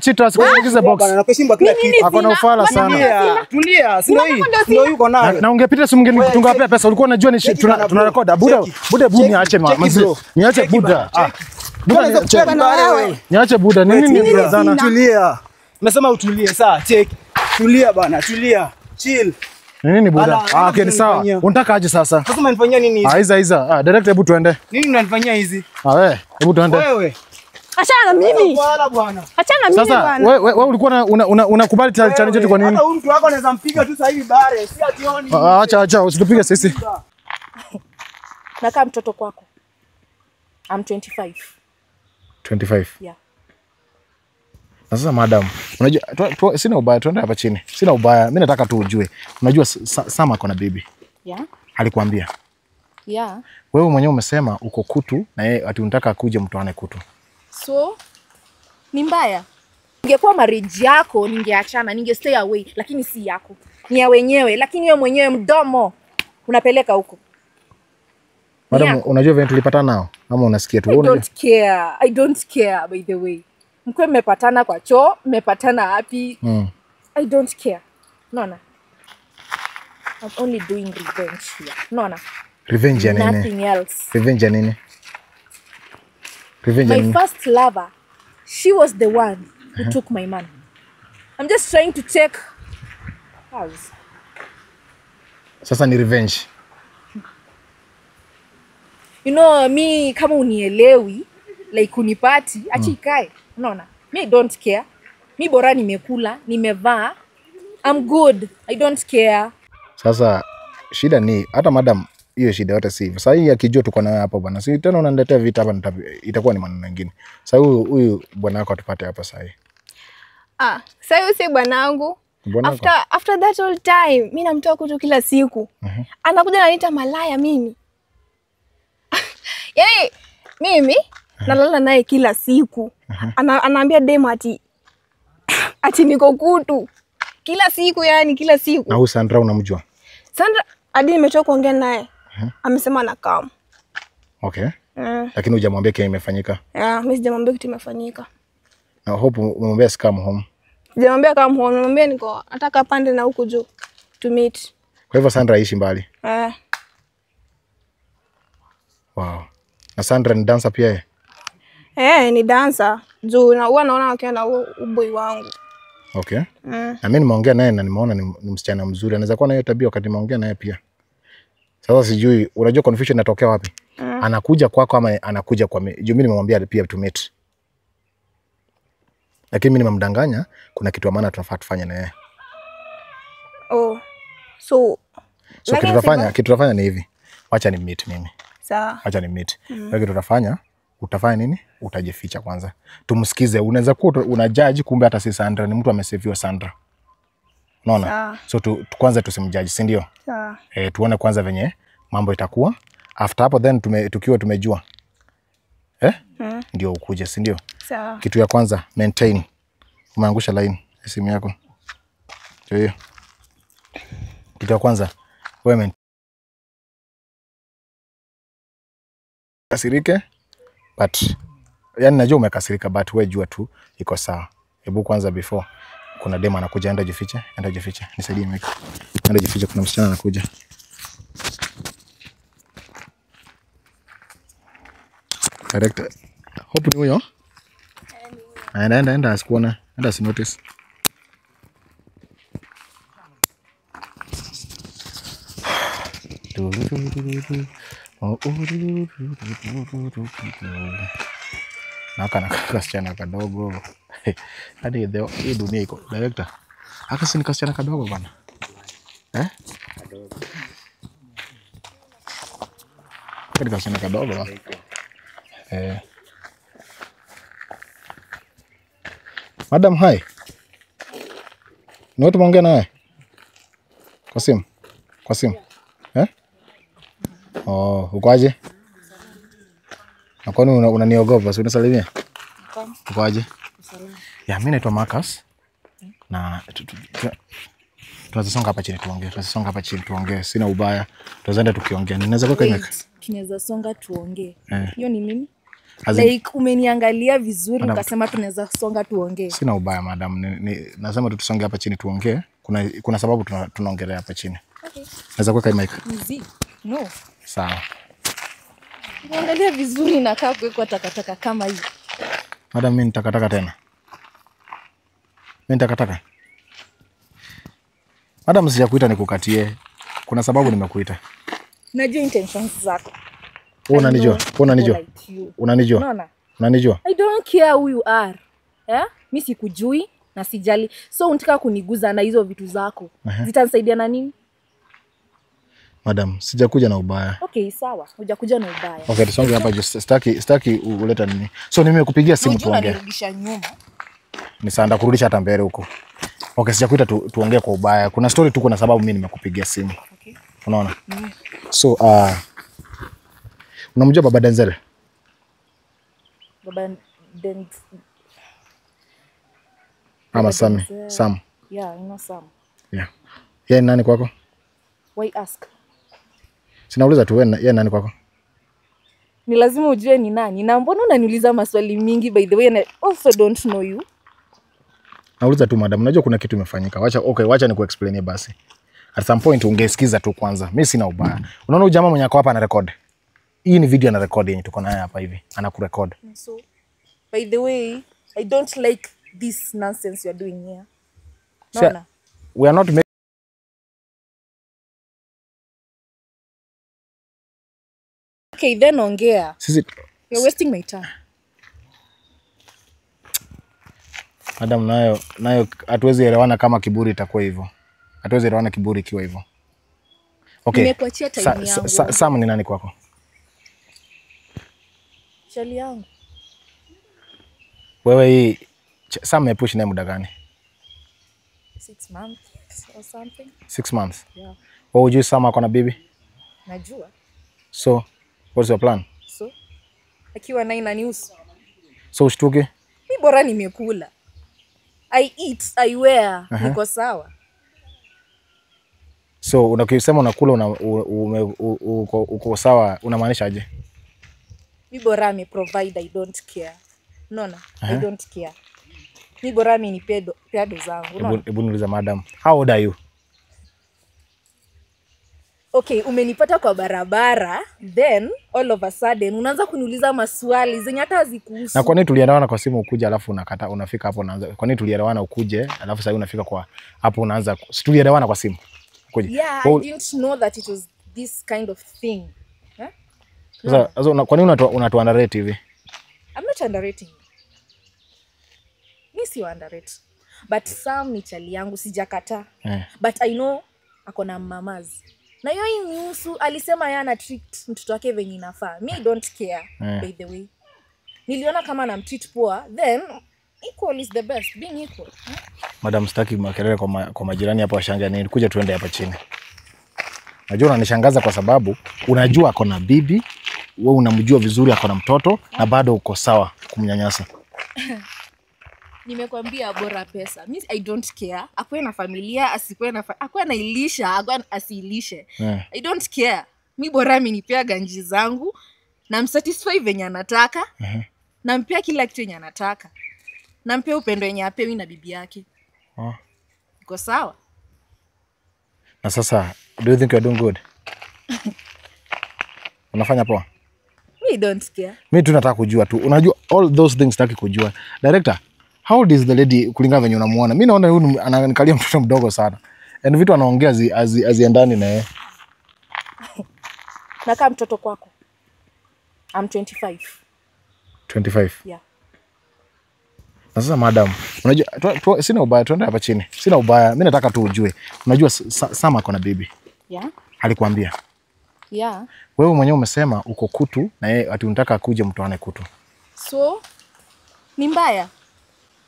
Chitra sikuingize box. Na kushimba kila kitu. Akona ufala sana. Tulia, sio hii. Ndio yuko nayo. Na ungepita simu ngine tungapea pesa. Ulikuwa unajua ni tunarekoda. Buda buni aache mama. Niache Buda. Niache Buda. Nini brother? Tulia. Nimesema utulie sawa. Check. Tulia bana, tulia. Chill. Nini Buda? Okay ni sawa. Unataka aje sasa? Sasa umenifanyia nini hizi? Hiza. Direct hebu tuende. Nini unanifanyia hizi? Wewe, hebu tuende. Wewe. Achana mimi. Wala bwana. Achana mimi bwana. Sasa wewe ulikuwa unakubali challenge yetu kwa nini? Hata huyu mtu wako anaweza mpiga tu sasa hivi bare. Si ationi. Acha usitupige sisi. Nakaa mtoto kwako. I'm 25. 25. Yeah. Na sasa madam, unajua sina ubaya, tuende hapa chini. Sina ubaya. Mimi nataka tu ujue. Unajua Sama kona bibi. Yeah. Alikwambia? Yeah. Wewe mwenyewe umesema uko kutu na yeye ati unataka akuje mtoane kutu. So ni mbaya. Ingekuwa marriage yako ningeachana, ningestay away, lakini si yako. Ni ya wenyewe, lakini wewe mwenyewe mdomo unapeleka huko. Madam, unajua vile tulipatana nao ama unasikia tu? I don't care by the way. Mkwe mmepatana kwa choo, mmepatana happy. I don't care. Nona. I'm only doing revenge here. Nona. Revenge ya nini? Nothing else. Revenge ya nini? Revenge ya nini? My first lover, she was the one who took my man. I'm just trying to check house. Sasa ni revenge. You know, me kama unielewi, like unipati, achi ikae. Unaona? Me I don't care. Mi bora nimekula, nimevaa. I'm good. I don't care. Sasa shida ni hata madam hiyo shida yote si hivyo. Sasa hii akijua tuko nawe hapa bwana. Si tena unaniletea vita hapa itakuwa ni maneno mengine. Sasa huyu bwana wako atupate hapa sasa hii. Sasa huyu si bwanangu. After that all time, mimi namtoa kutu kila siku. Anakuja ananiita malaya mimi. Yaani mimi nalala naye kila siku. Anaambia dem ati niko kutu. Kila siku yani kila siku. Na huyu Sandra unamjua? Sandra hadi nimetoka kuongea naye. Amesema anakam. Okay. Lakini hujamwambia kile imefanyika? Mimi sijamwambia kitu imefanyika. Na hope umemwambia scam home. Sijamwambia kama home, nimwambia niko nataka pande na huku juu to meet. Kwa hivyo Sandra aishi mbali? Wow. Na Sandra ni dancer pia yeye? Ni dancer. Juu na huwa naona akienda uboi wangu. Okay. Na mimi nimeongea naye na nimeona ni msichana mzuri. Anaweza kuwa na hiyo tabia wakati nimeongea naye pia. Sasa sijui, unajua confusion inatokea wapi? Anakuja kwako ama anakuja kwa mimi? Juu mimi nimemwambia pia to meet. Lakini mimi nimemdanganya kuna kitu maana tunafaa tufanye na yeye. So kitu tutafanya ni hivi. Wacha ni meet mimi. Sawa. Wacha ni meet. Kwa kitu utafanya nini? Utajificha kwanza. Tumsikize. Unaweza kuwa unajudge kumbe hata si Sandra, ni mtu ameseviwa Sandra. Unaona? So kwanza tusimjudge, si ndio? Sawa. Tuone kwanza venye mambo itakuwa. After hapo then tukiwa tumejua. Ndio ukuje, si ndio? Sawa. Kitu ya kwanza maintain. Umeangusha line ya simu yako. Ndio hiyo. Kitu ya kwanza wewe kasirike, but yani najua umekasirika but wewe jua tu iko sawa. Hebu kwanza before kuna demo anakuja, enda jifiche. Nisaidie mimi. Enda jifiche, kuna msichana anakuja. Director. Hope ni huyo. Enda asikuona. Enda asinotice. Nakana kasichana kadogo. Hadi hii dunia iko. Director. Haka si ni kasichana kadogo bana. Kadogo. Haka ni kasichana kadogo bana. Madam, hi. Ni wewe tumeongea naye? Kwa simu? Uko aje? Na kwani unaniogopa? Si unisalimia? Uko aje? Ya, mimi naitwa Marcus. Na tunazisonga hapa chini tuongee. Sina ubaya. Tuzaenda tukiongea. Ninaweza kuweka mic. Tunaweza songa tuongee. Hiyo ni nini? Like umeniangalia vizuri ukasema tunaweza songa tuongee. Sina ubaya madam. Nasema tu tusonge hapa chini tuongee. Kuna sababu tunaongelea hapa chini. Okay. Naweza kuweka mic? No. Sawa. Niangalia vizuri na kaa kuwekwa takataka kama hii. Madam, mimi nitakataka tena. Mimi nitakataka. Madam, sijakuita nikukatie. Kuna sababu nimekuita. Najua intentions zako. Unanijua? Unanijua? Unanijua? I don't care who you are. Yeah? Mimi sikujui na sijali. So unataka kuniguza na hizo vitu zako. Zitanisaidia na nini? Madam, sijakuja na ubaya. Okay, sawa. Hujakuja na ubaya. Okay, tusonge hapa just staki uleta nini. So nimekupigia simu tuongee. Unanirudisha nyuma. Ni sawa kurudisha hata mbele huko. Okay, sijakuita tuongee kwa ubaya. Kuna story tu, kuna sababu mimi nimekupigia simu. Okay. Unaona? So unamjua Baba Denzel? Baba Denzel. Ama Sam. Yeah, I know Sam. Yeah. Yeye ni nani kwako? Why ask? Sinauliza tu yeye nani kwako? Ni lazima ujue ni nani. Na mbona unaniuliza maswali mingi by the way, and I also don't know you. Nauliza tu madam, unajua kuna kitu imefanyika. Wacha nikuexplainie basi. At some point ungesikiza tu kwanza. Mimi sina ubaya. Unaona ujamaa mwenye ako hapa ana record. Hii ni video ana record yenye tuko nayo hapa hivi. Anakurecord. So by the way, I don't like this nonsense you are doing here. No. We are not Okay, then ongea. Sisi You're wasting my time. Madam, nayo hatuwezi elewana kama kiburi itakuwa hivyo. Hatuwezi elewana kiburi ikiwa hivyo. Okay. Nimekuachia time yangu. Sam ni nani kwako? Shali yangu. Wewe hii Sam mepush naye muda gani? 6 months or something. 6 months. Yeah. Wewe hujui Sam ako na bibi? Najua. So, what's your plan? So, akiwa naye inanihusu. So ushtuke? Mimi bora nimekula. I eat, I wear, niko sawa. So unakisema unakula uko sawa, unamaanisha aje? Mimi bora ame provide, I don't care. Unaona? I don't care. Mimi bora mimi nipedo zangu, unaona? Hebu niulize madam, how old are you? Okay, umenipata kwa barabara, then all of a sudden unaanza kuniuliza maswali zenye hata hazikuhusu. Na kwa nini tulielewana kwa simu ukuje alafu unafika hapo unaanza? Kwa nini tulielewana ukuje alafu sasa unafika kwa hapo unaanza? Si tulielewana kwa simu. Ukuje. Yeah, I didn't know that it was this kind of thing. Sasa kwa nini unatu-underrate hivi? I'm not underrating. Mimi si underrate. But Sam ni chali yangu sijakataa. But I know akona mamas. Na hiyo nihusu alisema yeye ana treat mtoto wake venye inafaa. Me I don't care by the way. Niliona kama anamtreat poa, then equal is the best, being equal. Madam, sitaki makelele kwa majirani hapa washangaa nini. Kuja tuende hapa chini. Najua unanishangaza kwa sababu unajua ako na bibi, wewe unamjua vizuri ako na mtoto na bado uko sawa kumnyanyasa. Nimekwambia bora pesa. Mimi I don't care. Akwe na familia, asikwe na akwe na ilisha, akwe asilishe. I don't care. Mimi bora mimi nipea ganji zangu na msatisfy venye anataka. Nampea kila kitu yenye anataka. Nampea upendo yenye apewi na bibi yake. Uko sawa? Na sasa, do you think you're doing good? Unafanya poa? Me don't care. Mimi tunataka kujua tu. Unajua all those things nataka kujua. Director, how old is the lady kulingana venye unamuona? Mimi naona huyu ananikalia mtoto mdogo sana. And vitu anaongea aziendani na yeye. Na kama mtoto kwako. I'm 25. 25. Yeah. Na sasa madam, unajua sina ubaya, tuende hapa chini. Sina ubaya, mimi nataka tu ujue. Unajua Sam ako na bibi. Yeah. Alikuambia? Yeah. Wewe mwenyewe umesema uko kutu na yeye ati unataka kuje mtoane kutu. So ni mbaya.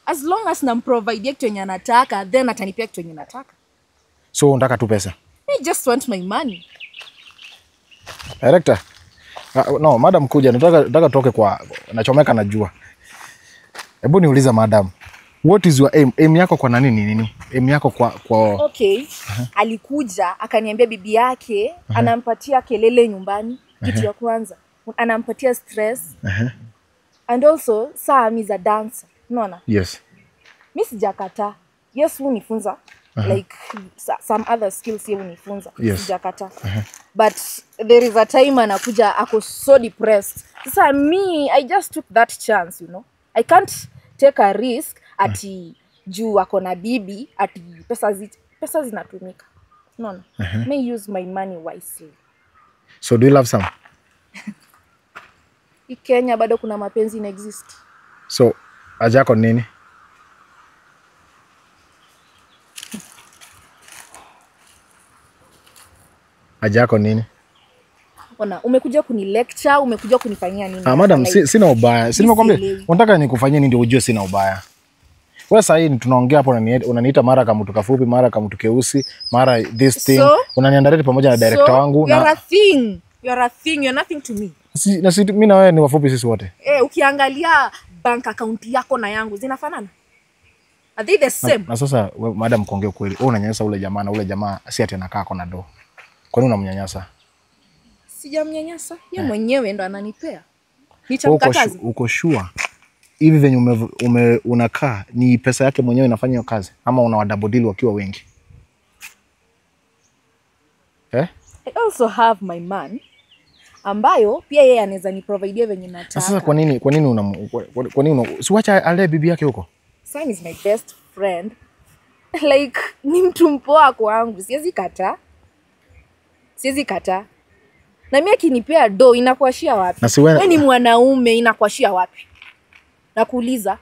As long as namprovide kitu yenye anataka, then atanipea kitu yenye nataka. So unataka tu pesa? I just want my money. Director. No, madam kuja, nataka toke kwa nachomeka najua. Hebu niuliza madam. What is your aim? Aim yako kwa nini? Aim yako kwa Okay. Alikuja akaniambia bibi yake anampatia kelele nyumbani. Kitu ya kwanza. Anampatia stress. And also Sam is a dancer. Unaona? Yes. Mimi sijakata. Yes, unifunza. Like some other skills here unifunza. Yes. Sijakata. But there is a time anakuja ako so depressed. Sasa me, I just took that chance, you know. I can't take a risk ati juu ako na bibi ati pesa zinatumika. No. May use my money wisely. So do you love Sam? Kenya bado kuna mapenzi in exist. So haja yako nini? Haja yako nini? Ona, umekuja kuni lecture, umekuja kunifanyia nini? Madam, sina ubaya. Si nimekwambia unataka nikufanyie nini ndio ujue sina ubaya. Wewe sasa hivi tunaongea hapo unaniita mara kama mtu kafupi, mara kama mtu keusi, mara this thing. Unaniandalia pamoja na director wangu na you're a thing. You're nothing to me. Mimi na wewe ni wafupi sisi wote. Ukiangalia bank account yako na yangu zinafanana. Are they the same? Na sasa madam, kuongea ukweli, wewe unanyanyasa ule jamaa na ule jamaa si ati anakaa kona do. Kwa nini unamnyanyasa? Sijamnyanyasa. Yeye mwenyewe ndo ananipea. Nitamkataza. Uko sure? Hivi venye unakaa ni pesa yake mwenyewe inafanya hiyo kazi ama una double deal wakiwa wengi? I also have my man ambayo pia yeye anaweza ni provide venye nataka. Sasa kwa nini siwacha ale bibi yake huko? Sam is my best friend. Like ni mtu mpoa kwangu. Siwezi kata. Na mimi akinipea do inakuashia wapi? Wewe ni mwanaume inakuashia wapi? Nakuuliza.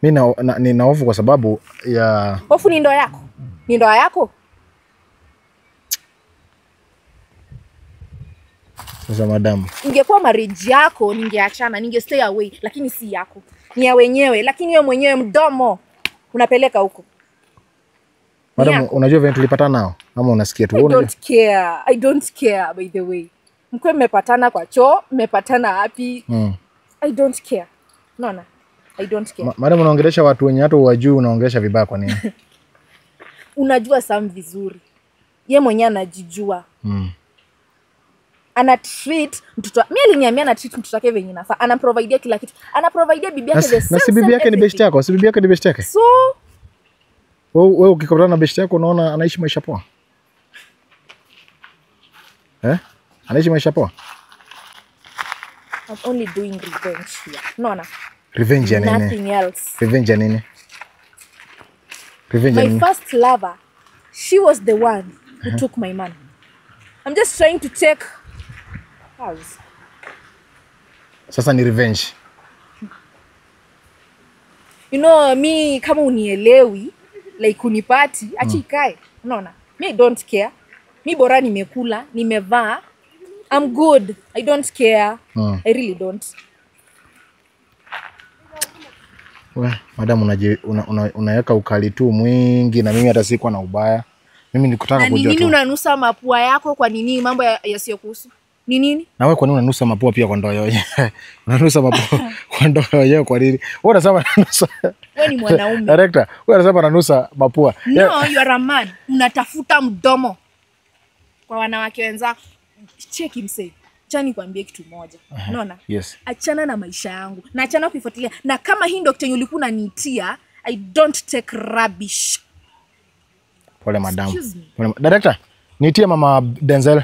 Mimi nina hofu kwa sababu ya hofu ni ndoa yako. Ni ndoa yako? Sasa madam, ingekuwa marriage yako ningeachana, ningestay away, lakini si yako. Ni ya wenyewe, lakini wewe mwenyewe mdomo unapeleka huko. Madam, unajua vile tulipatana nao ama unasikia tu? I don't care by the way. Mkwe mmepatana kwa choo, mmepatana wapi? I don't care. No. I don't care. Madam, unaongelesha watu wenye hata wajui unaongelesha vibaya kwa nini? Unajua Sam vizuri. Yeye mwenyewe anajijua. Ana treat mtoto. Mimi aliniambia ana treat mtoto wake venye inafaa. Ana provide kila kitu. Ana provide bibi yake the same. Na si bibi yake ni best yako, si bibi yake ni best yake. So wewe ukikutana na best yako unaona anaishi maisha poa? Anaishi maisha poa? I'm only doing revenge here. No. Revenge ya nini? Nothing else. Revenge ya nini? Revenge ya nini? My first lover, she was the one who took my man. I'm just trying to take hers. Sasa ni revenge. You know, me kama unielewi, like unipati, achi ikae. Unaona? Me I don't care. Mi bora nimekula, nimevaa. I'm good. I don't care. I really don't. Madam, unaweka ukali tu mwingi na mimi hata sikuwa na ubaya. Mimi nikutaka kujua tu. Nini unanusa mapua yako kwa nini mambo yasiyokuhusu? Ni nini? Na wewe kwa nini unanusa mapua pia kwa ndoa yao? Unanusa mapua kwa ndoa yao kwa nini? Wewe unasema unanusa. Wewe ni mwanaume. Director, wewe unasema unanusa mapua. No, you are a man. Unatafuta mdomo kwa wanawake wenzako. Cheki msee. Chani kuambie kitu moja. Unaona? Yes. Achana na maisha yangu. Na achana kuifuatilia. Na kama hii ndio kitu ulikuwa unaniitia, I don't take rubbish. Pole madam. Director, nitie mama Denzel.